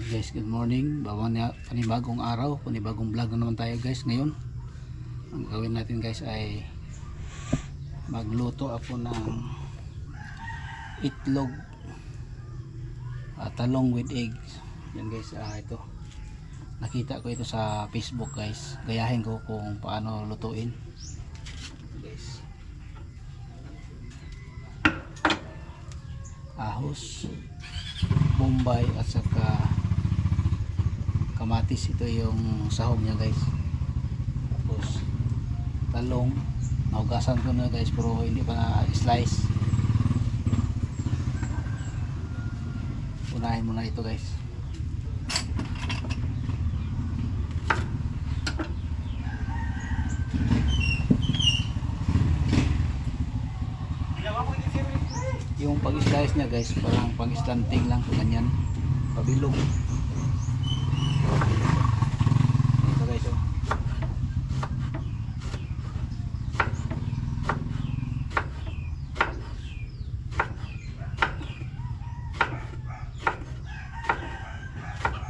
Guys, good morning. Panibagong araw, panibagong vlog na naman tayo guys. Ngayon, ang gawin natin guys ay magluto ako ng itlog talong with eggs. Yan guys, ito. Nakita ko ito sa Facebook guys. Gayahin ko kung paano lutuin. Guys. Ahos, bombay at saka kamatis, ito yung sahog niya guys. Tapos talong, naugasan ko na guys pero hindi pa na slice. Unahin muna ito guys. Yung pag-slice niya guys, parang pang-slanting lang, ganyan, pabilog. Ito guys, oh.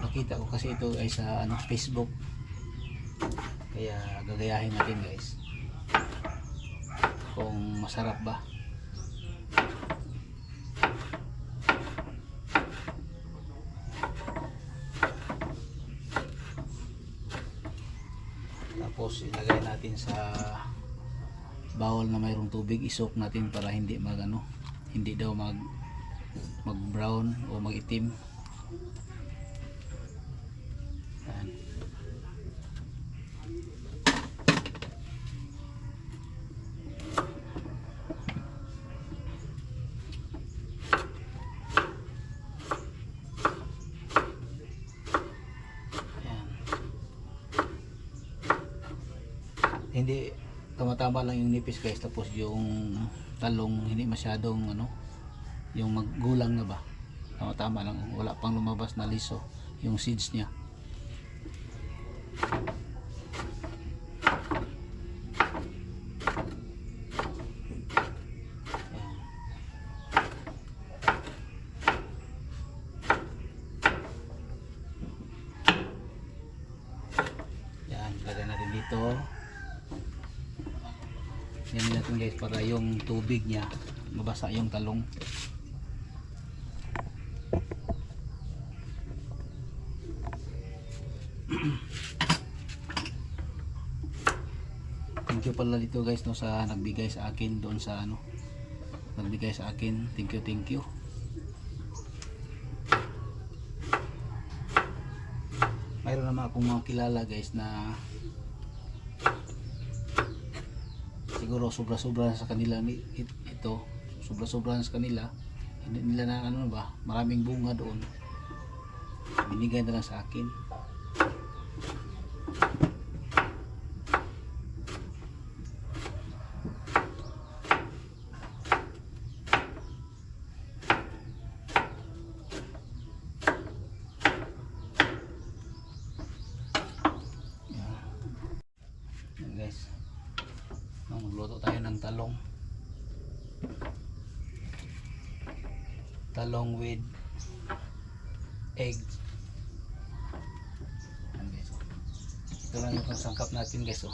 Nakita ko kasi ito ay sa Facebook, kaya gagayahin natin guys kung masarap ba. Tapos ilagay natin sa bowl na mayroong tubig, isok natin para hindi hindi daw mag brown o mag itim. Yan. Hindi tama-tama lang yung nipis guys, tapos yung talong hindi masyadong yung maggulang na ba, tama-tama lang, wala pang lumabas na liso yung seeds niya. Yan, lagyan natin dito. Yan natin guys para yung tubig niya mabasa yung talong. Thank you pala dito guys sa nagbigay sa akin doon sa nagbigay sa akin. Thank you. Mayroon naman akong mga kilala guys na siguro sobra-sobra sa kanila ito, sobra-sobra sa kanila, hindi nila na maraming bunga doon, binigay na lang sa akin. Yan guys, magluto tayo ng talong with eggs. Ito lang yung sangkap natin guys,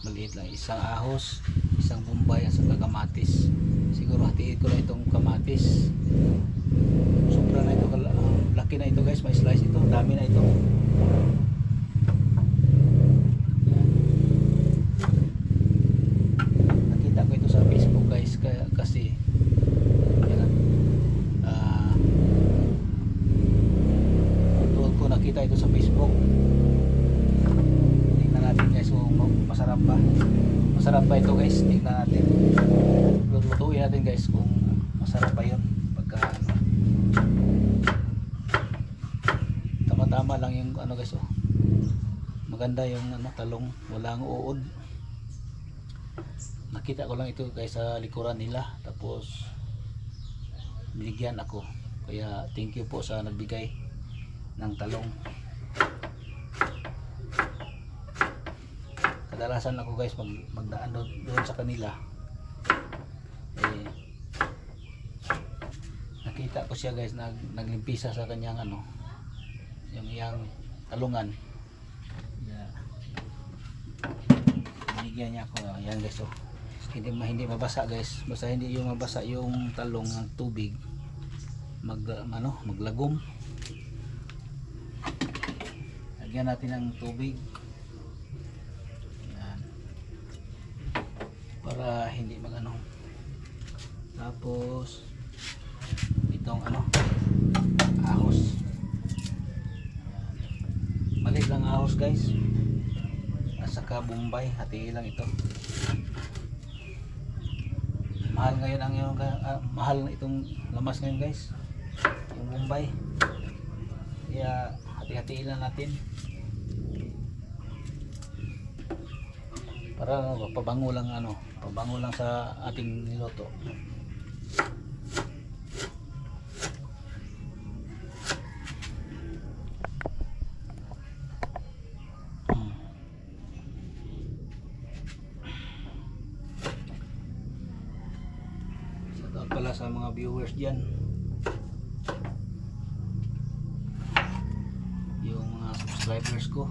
maliit lang, isang ahos, isang bombay at saka kamatis. Siguro hatiin ko na itong kamatis, sobra na ito, laki na ito guys, may slice ito, dami na ito. Sa Facebook guys, kasi doon ko nakita ito sa Facebook. Tingnan natin guys kung masarap ba ito guys. Tingnan natin, lutuin natin guys kung masarap ba yun pagka tama-tama lang yung guys, maganda yung talong, walang uod. Nakita ko lang ito guys sa likuran nila, tapos binigyan ako, kaya thank you po sa nagbigay ng talong. Kadalasan ako guys magdaan doon sa kanila, nakita ko siya guys naglimpisa sa kanyang yung iyang talungan. Yeah. Binigyan niya ako. Ayan guys, oh. Hindi mabasa guys. Basta hindi yung mabasa yung talong ng tubig. Maglagom. Lagyan natin ng tubig. Ayan. Para hindi magano. Tapos itong ahos. Ayan. Maliit lang ahos guys. At saka Bombay, hatiin lang ito. Mahal ngayon mahal na itong lamas ngayon guys, yung Bombay. Kaya hati-hatiin lang natin para pabango lang sa ating niluto. Pala sa mga viewers dyan, yung mga subscribers ko,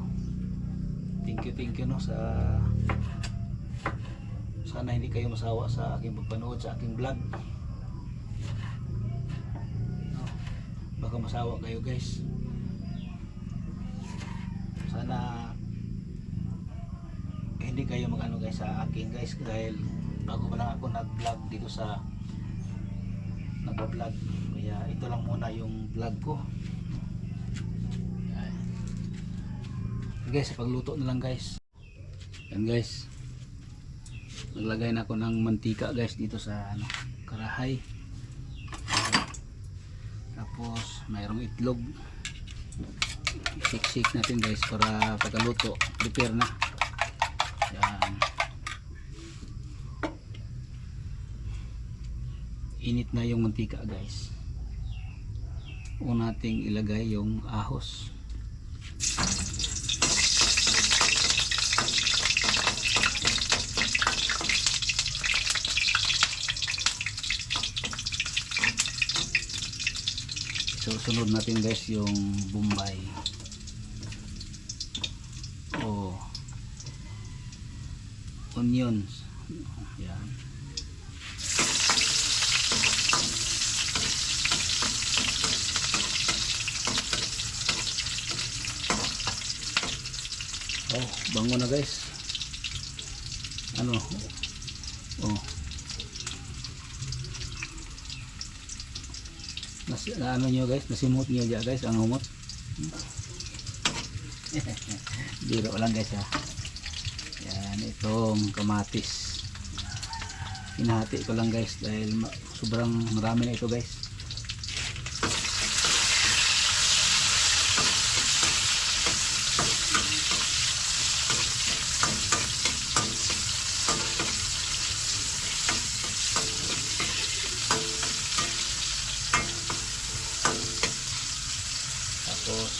thank you no, sana hindi kayo masawa sa aking pagpanood sa aking vlog, no, baka masawa kayo guys. Sana hindi kayo magano guys sa akin guys, dahil bago pa lang ako nag-vlog dito sa nagba-vlog, kaya ito lang muna yung vlog ko. Ayan. Guys, sa pagluto na lang guys. Yan guys, naglagay na ako ng mantika guys dito sa karahay. Tapos mayroong itlog, shake natin guys para pagkaluto prepare na. Yan. Init na yung mantika guys. Una nating ilagay yung ahos. So sunod natin guys yung Bombay. Onions. Yan. Bango na guys. Nyo guys, nasimot nyo dyan guys, ang humot. Biro lang guys ha. Yan, itong kamatis. Hinahati ko lang guys dahil sobrang marami na ito guys. Tapos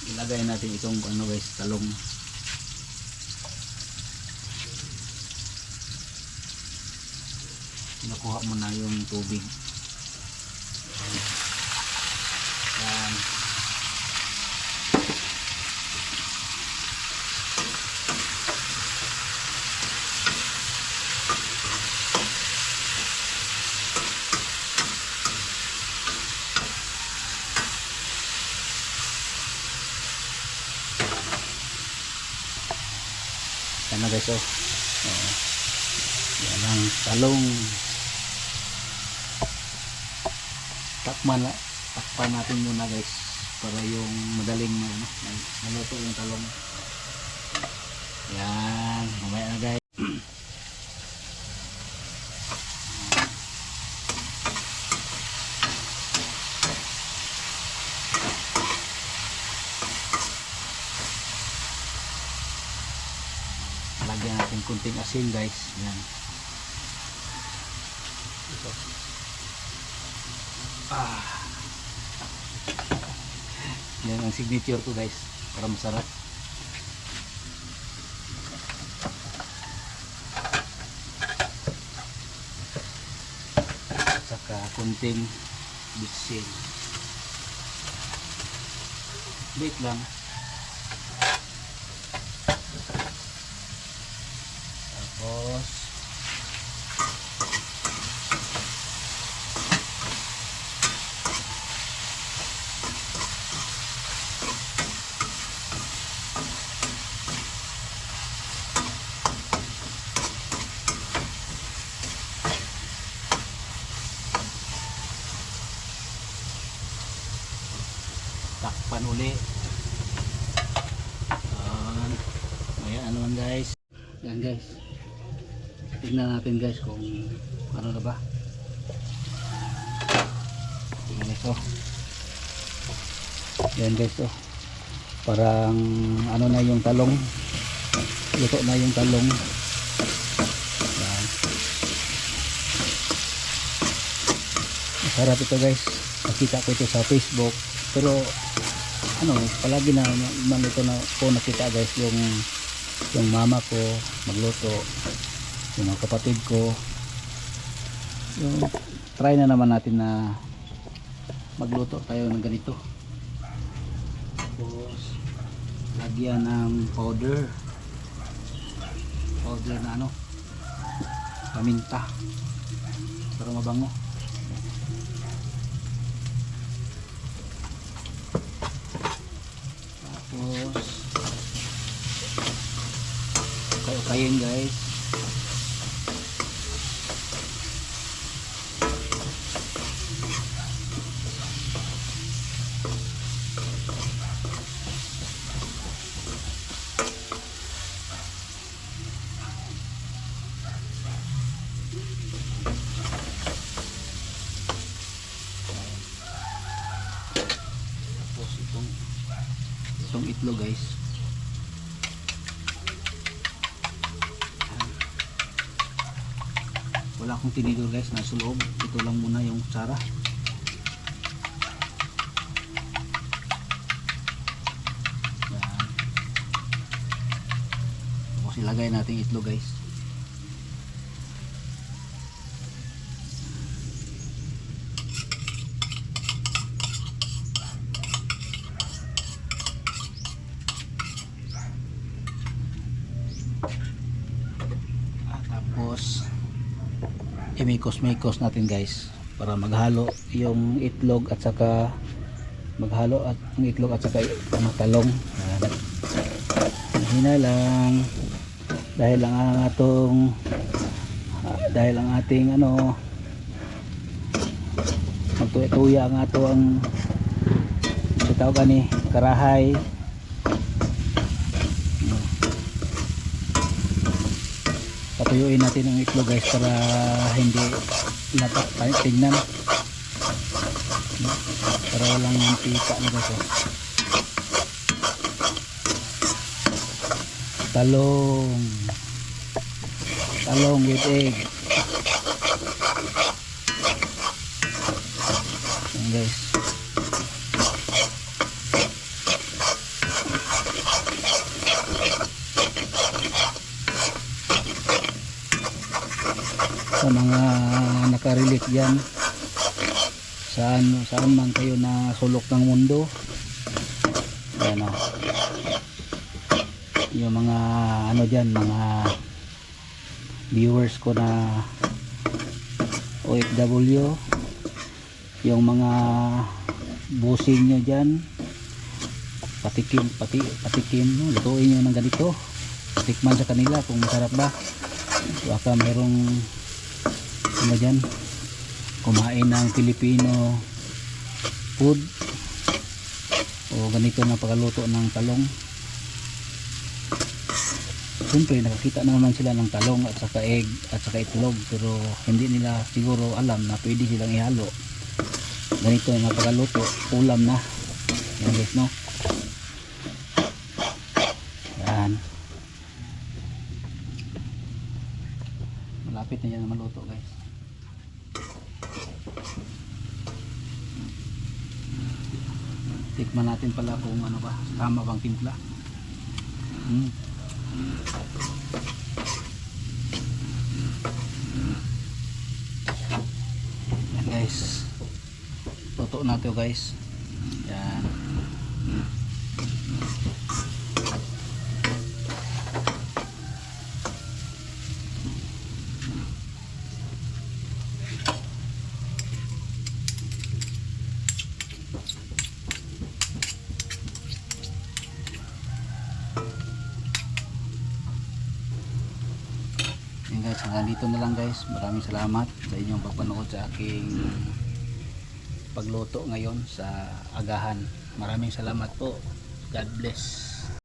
ilagay natin itong guys, talong. Nakuha mo na yung tubig. Yan. Yan na guys, yan ang talong. Takpan natin muna guys para yung madaling maluto yung talong. Yan, mamaya na guys. Lagyan natin kunting asin guys. Yan. Ito. Yan ang signature ko guys, para masarap. Saka kunting bitsin. Wait lang. Tapos takpan uli. Ayan, ano man guys. Yan guys. Tingnan natin guys kung ano na ba. Tingnan guys oh. Yan guys oh. Parang ano na yung talong. Luto na yung talong. Yan. Masarap ito guys. Nakita ko ito sa Facebook. Pero ano, palagi na ito na po nakita guys yung mama ko magluto, yung mga kapatid ko. Yung try na naman natin na magluto tayo ng ganito. Tapos lagyan ng powder na ano, paminta para mabango. Tapos kayo guys. Tapos itong itlog guys. Wala akong tinidor guys, nasa loob. Ito lang muna yung kutsara. Yan. Tapos ilagay natin itlog guys. Tapos imikos-mikos natin guys para maghalo yung itlog at saka maghalo at ang itlog at saka ang talong. Hina lang dahil ang ating ano magtuya-tuya ang ato ang tawag ni karahay. Patuyuin natin ang itlog guys para hindi tignan, para walang mantika na guys. Talong with egg. Yan guys. Sa mga nakarelate dyan, saan man kayo na sulok ng mundo, yan o, yung mga ano dyan, mga viewers ko na OFW, yung mga busing nyo dyan, patikim no? Lutuin nyo ng ganito, tikman sa kanila kung masarap ba. Baka merong ano dyan, kumain ng Filipino food o ganito na pagluto ng talong. Siyempre nakakita naman sila ng talong at saka egg at saka itlog, pero hindi nila siguro alam na pwede silang ihalo ganito na pagluto, ulam na yan guys no. Yan, malapit na yan na maluto guys. Tikman natin pala kung ano ba, tama bang timpla. Yan guys, luto na ito guys. Yan. Yan guys, hanggang dito na lang guys. Maraming salamat sa inyong pagpanood sa aking pagluto ngayon sa agahan. Maraming salamat po. God bless.